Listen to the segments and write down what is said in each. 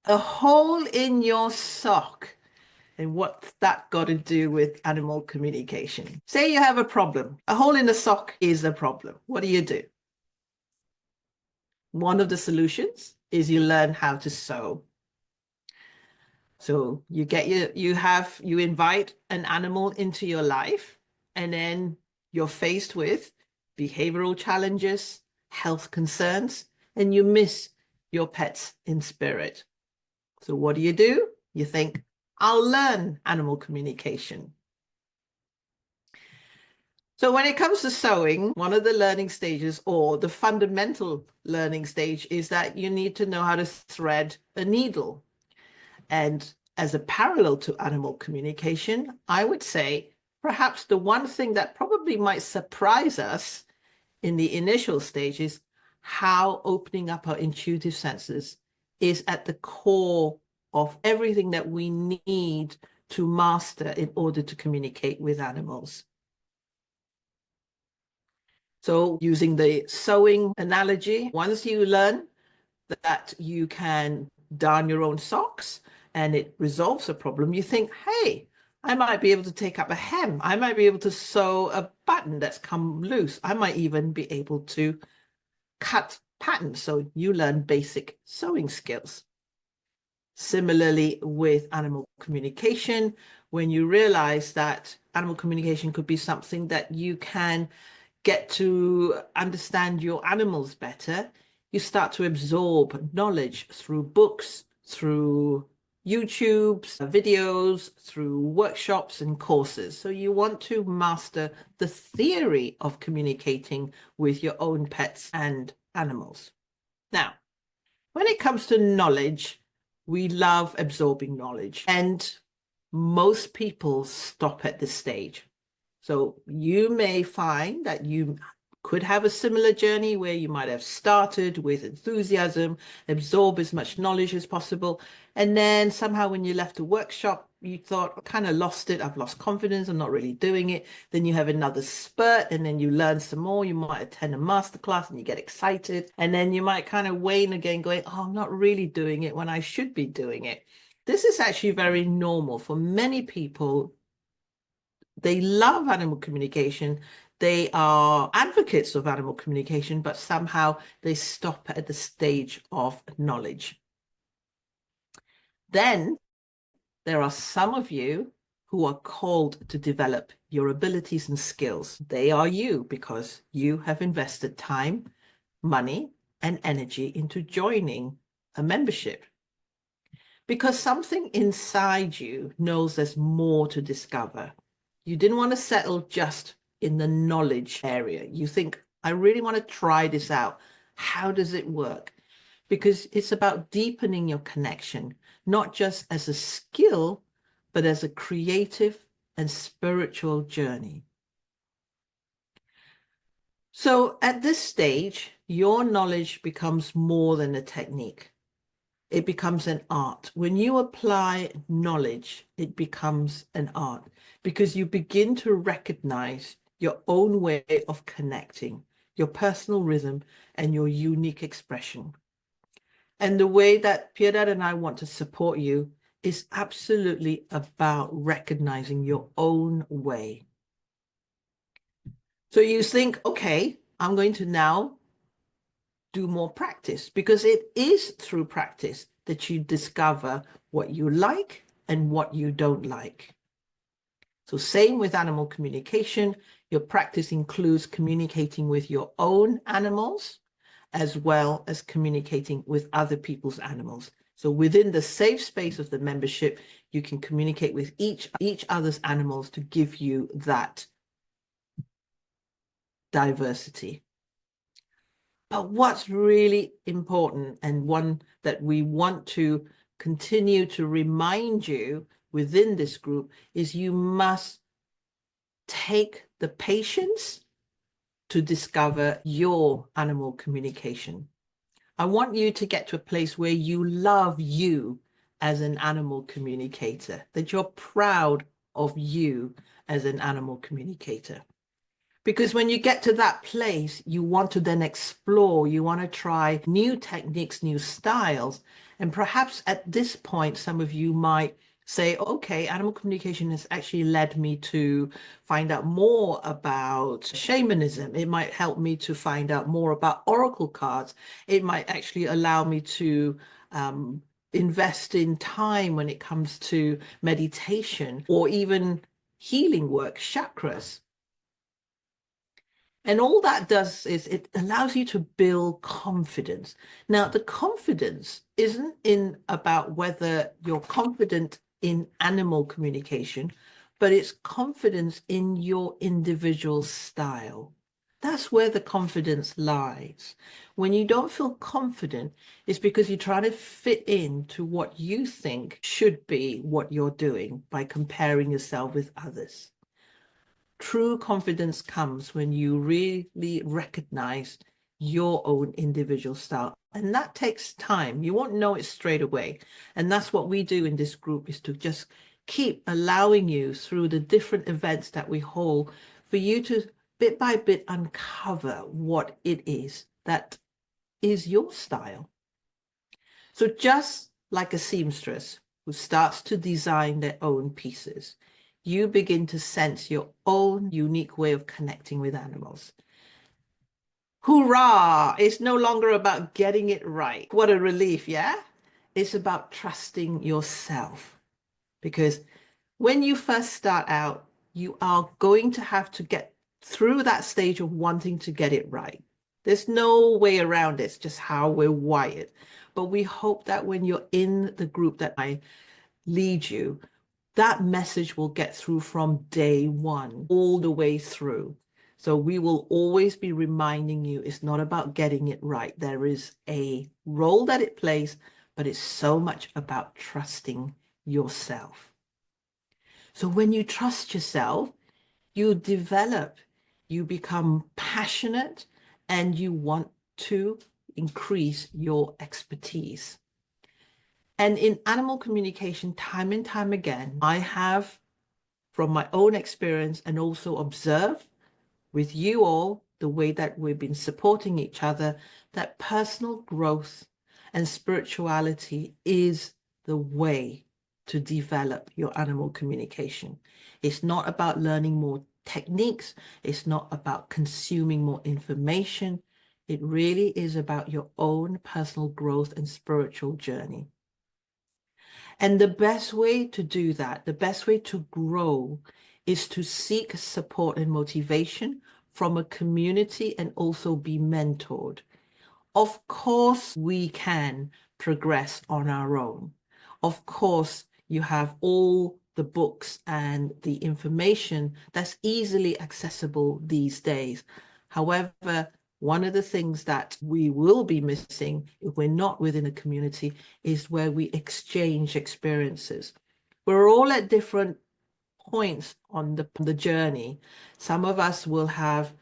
A hole in your sock. And what's that got to do with animal communication? Say you have a problem. A hole in the sock is a problem. What do you do? One of the solutions is you learn how to sew. So you invite an animal into your life, and then you're faced with behavioral challenges, health concerns, and you miss your pets in spirit. So what do? You think, I'll learn animal communication. So when it comes to sewing, one of the learning stages or the fundamental learning stage is that you need to know how to thread a needle. And as a parallel to animal communication, I would say perhaps the one thing that probably might surprise us in the initial stage is how opening up our intuitive senses is at the core of everything that we need to master in order to communicate with animals. So using the sewing analogy, once you learn that you can darn your own socks and it resolves a problem, you think, hey, I might be able to take up a hem. I might be able to sew a button that's come loose. I might even be able to cut patterns. So you learn basic sewing skills. Similarly, with animal communication, when you realize that animal communication could be something that you can get to understand your animals better, you start to absorb knowledge through books, through YouTube's videos, through workshops and courses. So you want to master the theory of communicating with your own pets and animals. Now, when it comes to knowledge, we love absorbing knowledge, and most people stop at this stage. So you may find that you could have a similar journey where you might have started with enthusiasm, absorb as much knowledge as possible. And then somehow when you left the workshop, you thought, I kind of lost it. I've lost confidence. I'm not really doing it. Then you have another spurt and then you learn some more. You might attend a masterclass and you get excited. And then you might kind of wane again going, oh, I'm not really doing it when I should be doing it. This is actually very normal for many people. They love animal communication. They are advocates of animal communication, but somehow they stop at the stage of knowledge. Then there are some of you who are called to develop your abilities and skills. They are you because you have invested time, money, and energy into joining a membership. Because something inside you knows there's more to discover. You didn't want to settle just in the knowledge area. You think, I really want to try this out. How does it work? Because it's about deepening your connection, not just as a skill, but as a creative and spiritual journey. So at this stage, your knowledge becomes more than a technique. It becomes an art. When you apply knowledge, it becomes an art because you begin to recognize your own way of connecting, your personal rhythm, and your unique expression. And the way that Piedad and I want to support you is absolutely about recognizing your own way. So you think, okay, I'm going to now do more practice because it is through practice that you discover what you like and what you don't like. So same with animal communication, your practice includes communicating with your own animals as well as communicating with other people's animals. So within the safe space of the membership, you can communicate with each other's animals to give you that diversity. But what's really important and one that we want to continue to remind you within this group is you must take the patience to discover your animal communication. I want you to get to a place where you love you as an animal communicator, that you're proud of you as an animal communicator. Because when you get to that place, you want to then explore, you want to try new techniques, new styles. And perhaps at this point, some of you might say, okay, animal communication has actually led me to find out more about shamanism. It might help me to find out more about oracle cards. It might actually allow me to invest in time when it comes to meditation or even healing work, chakras. And all that does is it allows you to build confidence. Now, the confidence isn't in about whether you're confident in animal communication, but it's confidence in your individual style. That's where the confidence lies. When you don't feel confident, it's because you're trying to fit into what you think should be what you're doing by comparing yourself with others. True confidence comes when you really recognize your own individual style. And that takes time. You won't know it straight away. And that's what we do in this group, is to just keep allowing you through the different events that we hold for you to bit by bit uncover what it is that is your style. So just like a seamstress who starts to design their own pieces, you begin to sense your own unique way of connecting with animals. Hoorah! It's no longer about getting it right. What a relief, yeah? It's about trusting yourself. Because when you first start out, you are going to have to get through that stage of wanting to get it right. There's no way around it. It's just how we're wired. But we hope that when you're in the group that I lead you, that message will get through from day one all the way through. So we will always be reminding you it's not about getting it right. There is a role that it plays, but it's so much about trusting yourself. So when you trust yourself, you develop, you become passionate, and you want to increase your expertise. And in animal communication, time and time again, I have, from my own experience and also observe with you all, the way that we've been supporting each other, that personal growth and spirituality is the way to develop your animal communication. It's not about learning more techniques. It's not about consuming more information. It really is about your own personal growth and spiritual journey. And the best way to do that, the best way to grow, is to seek support and motivation from a community and also be mentored. Of course, we can progress on our own. Of course, you have all the books and the information that's easily accessible these days. However, one of the things that we will be missing if we're not within a community is where we exchange experiences. We're all at different points on the journey. Some of us will have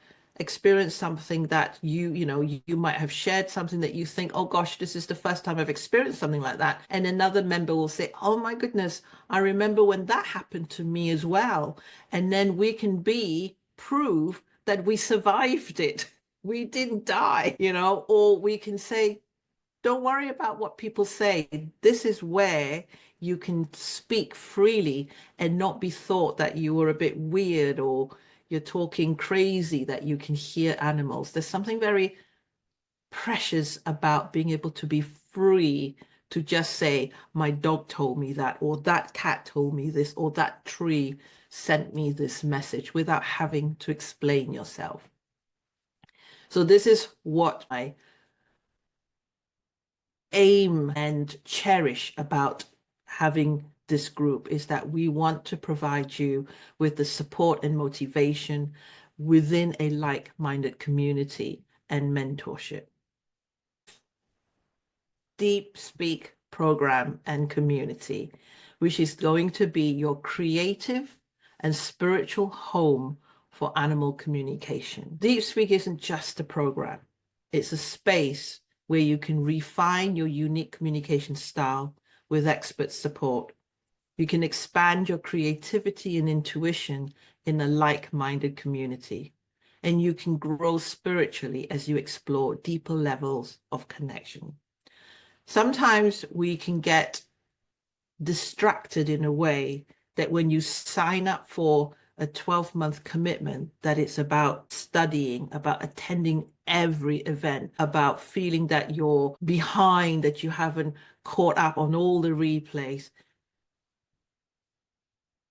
experienced something that you might have shared something that you think, oh gosh, this is the first time I've experienced something like that. And another member will say, oh my goodness, I remember when that happened to me as well. And then we can be proof that we survived it. We didn't die, or we can say, don't worry about what people say. This is where you can speak freely and not be thought that you were a bit weird or you're talking crazy, that you can hear animals. There's something very precious about being able to be free to just say, my dog told me that, or that cat told me this, or that tree sent me this message, without having to explain yourself. So this is what I aim and cherish about having this group, is that we want to provide you with the support and motivation within a like-minded community and mentorship. Deep Speak program and community, which is going to be your creative and spiritual home for animal communication. Deep Speak isn't just a program. It's a space where you can refine your unique communication style with expert support. You can expand your creativity and intuition in a like-minded community. and you can grow spiritually as you explore deeper levels of connection. Sometimes we can get distracted in a way that when you sign up for a 12-month commitment, that it's about studying, about attending every event, about feeling that you're behind, that you haven't caught up on all the replays.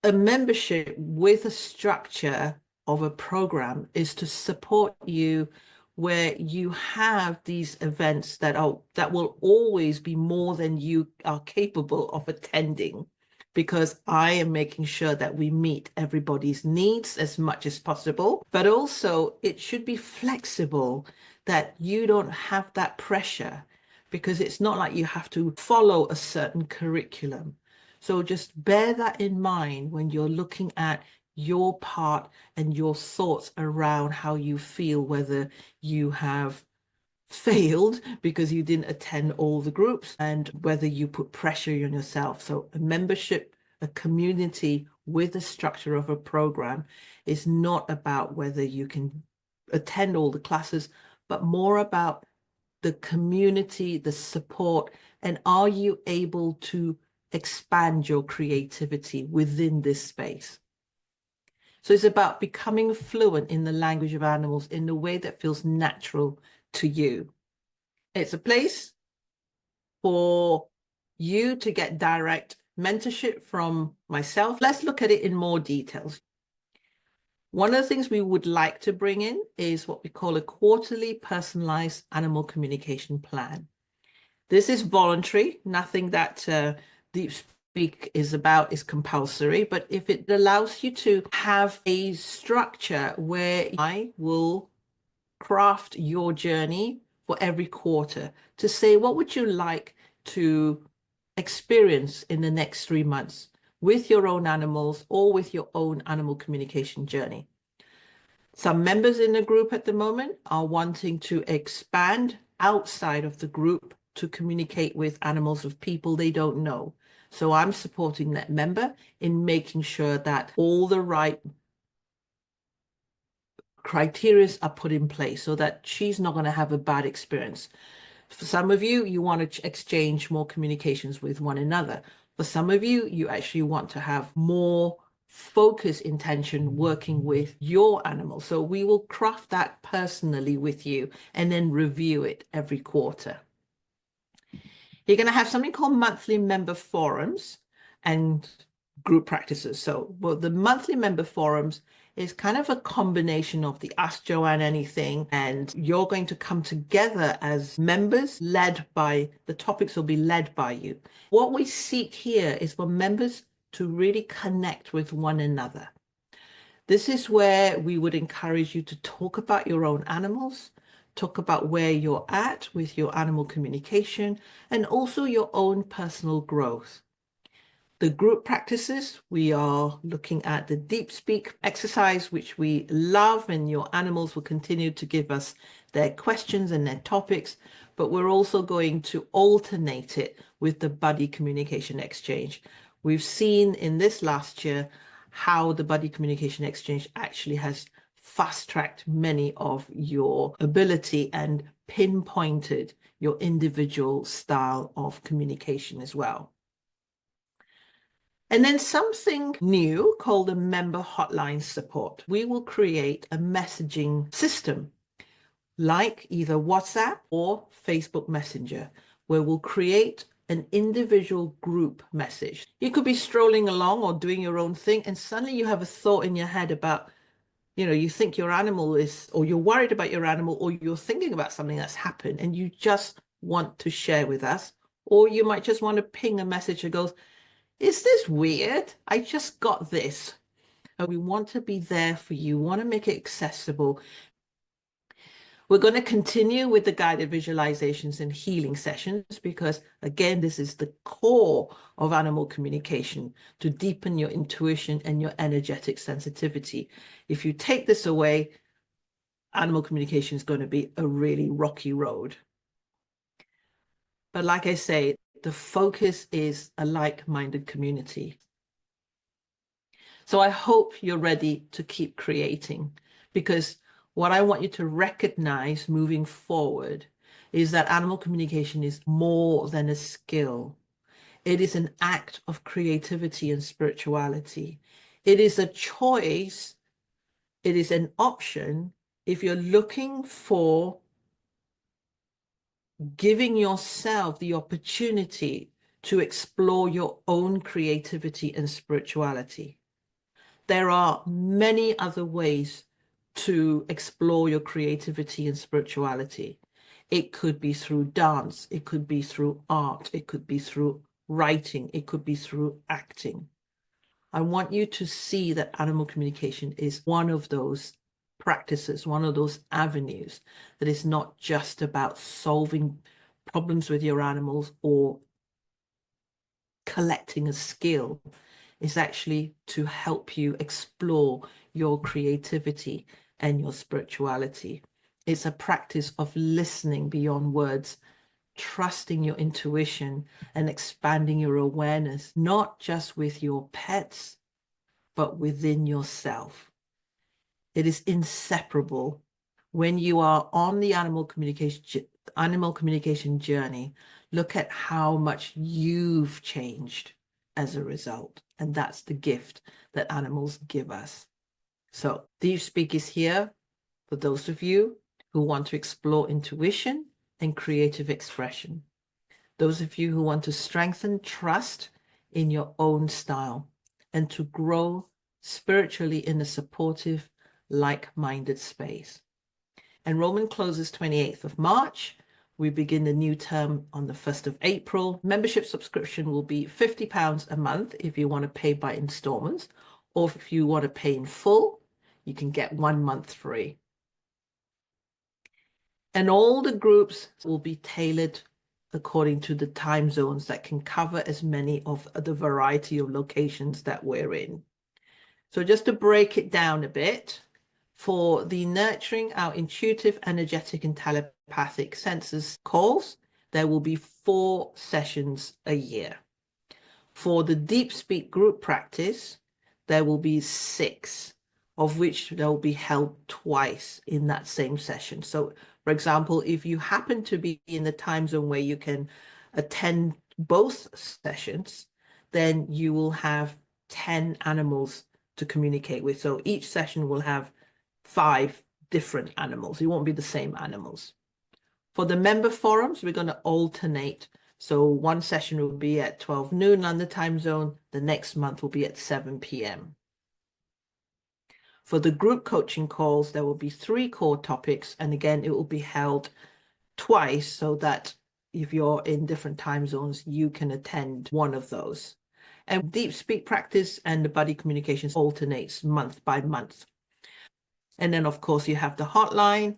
A membership with a structure of a program is to support you where you have these events that will always be more than you are capable of attending, because I am making sure that we meet everybody's needs as much as possible, but also it should be flexible, that you don't have that pressure, because it's not like you have to follow a certain curriculum. So just bear that in mind when you're looking at your part and your thoughts around how you feel, whether you have failed because you didn't attend all the groups, and whether you put pressure on yourself. So a membership, a community with a structure of a program, is not about whether you can attend all the classes, but more about the community, the support, and are you able to expand your creativity within this space. So it's about becoming fluent in the language of animals in a way that feels natural to you. It's a place for you to get direct mentorship from myself. Let's look at it in more details. One of the things we would like to bring in is what we call a quarterly personalized animal communication plan. This is voluntary, nothing that Deep Speak is about is compulsory, but if it allows you to have a structure where I will craft your journey for every quarter to say, what would you like to experience in the next 3 months with your own animals or with your own animal communication journey? Some members in the group at the moment are wanting to expand outside of the group to communicate with animals of people they don't know. So I'm supporting that member in making sure that all the right criteria are put in place so that she's not going to have a bad experience. For some of you, you want to exchange more communications with one another. For some of you, you actually want to have more focus intention working with your animal. So we will craft that personally with you and then review it every quarter. You're going to have something called monthly member forums and group practices. So the monthly member forums is kind of a combination of the Ask Joanne Anything, and you're going to come together as members led by, the topics will be led by you. What we seek here is for members to really connect with one another. This is where we would encourage you to talk about your own animals, talk about where you're at with your animal communication, and also your own personal growth. The group practices, we are looking at the Deep Speak exercise, which we love, and your animals will continue to give us their questions and their topics, but we're also going to alternate it with the buddy communication exchange. We've seen in this last year how the buddy communication exchange actually has fast-tracked many of your ability and pinpointed your individual style of communication as well. And then something new called a Member Hotline support. We will create a messaging system like either WhatsApp or Facebook Messenger, where we'll create an individual group message. You could be strolling along or doing your own thing, and suddenly you have a thought in your head about, you think your animal is, or you're worried about your animal, or you're thinking about something that's happened and you just want to share with us. Or you might just want to ping a message that goes, is this weird? I just got this. And we want to be there for you. We want to make it accessible. We're going to continue with the guided visualizations and healing sessions because, again, this is the core of animal communication, to deepen your intuition and your energetic sensitivity. If you take this away, animal communication is going to be a really rocky road. But like I say, the focus is a like-minded community. So I hope you're ready to keep creating, because What I want you to recognize moving forward is that animal communication is more than a skill. It is an act of creativity and spirituality. It is a choice. It is an option if you're looking for giving yourself the opportunity to explore your own creativity and spirituality. There are many other ways to explore your creativity and spirituality. It could be through dance, it could be through art, it could be through writing, it could be through acting. I want you to see that animal communication is one of those practices, one of those avenues that is not just about solving problems with your animals or collecting a skill. It's actually to help you explore your creativity and your spirituality. It's a practice of listening beyond words, trusting your intuition, and expanding your awareness, not just with your pets, but within yourself. It is inseparable. When you are on the animal communication journey, look at how much you've changed as a result. And that's the gift that animals give us. So Deep Speak is here for those of you who want to explore intuition and creative expression. Those of you who want to strengthen trust in your own style and to grow spiritually in a supportive, like-minded space. Enrollment closes 28th of March. We begin the new term on the 1st of April. Membership subscription will be £50 a month if you want to pay by installments, or if you want to pay in full, you can get 1 month free. And all the groups will be tailored according to the time zones that can cover as many of the variety of locations that we're in. So just to break it down a bit, for the nurturing our intuitive, energetic, and telepathic senses calls, there will be 4 sessions a year. For the Deep Speak group practice, there will be 6, of which they'll be held twice in that same session. So, for example, if you happen to be in the time zone where you can attend both sessions, then you will have 10 animals to communicate with. So each session will have 5 different animals. It won't be the same animals. For the member forums, we're going to alternate. So one session will be at 12 noon London time zone. The next month will be at 7 p.m. For the group coaching calls, there will be 3 core topics. And again, it will be held twice so that if you're in different time zones, you can attend one of those. And Deep Speak practice and the buddy communications alternates month by month. And then, of course, you have the hotline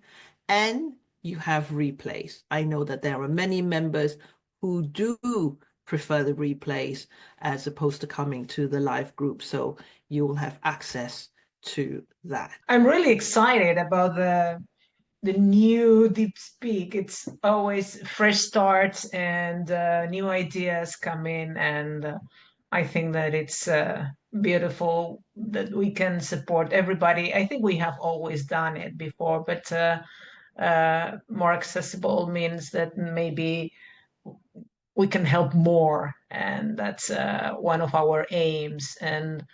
and you have replays. I know that there are many members who do prefer the replays as opposed to coming to the live group. So you will have access to that. I'm really excited about the new Deep Speak. It's always fresh starts and new ideas come in, and I think that it's beautiful that we can support everybody. I think we have always done it before, but more accessible means that maybe we can help more, and that's one of our aims. And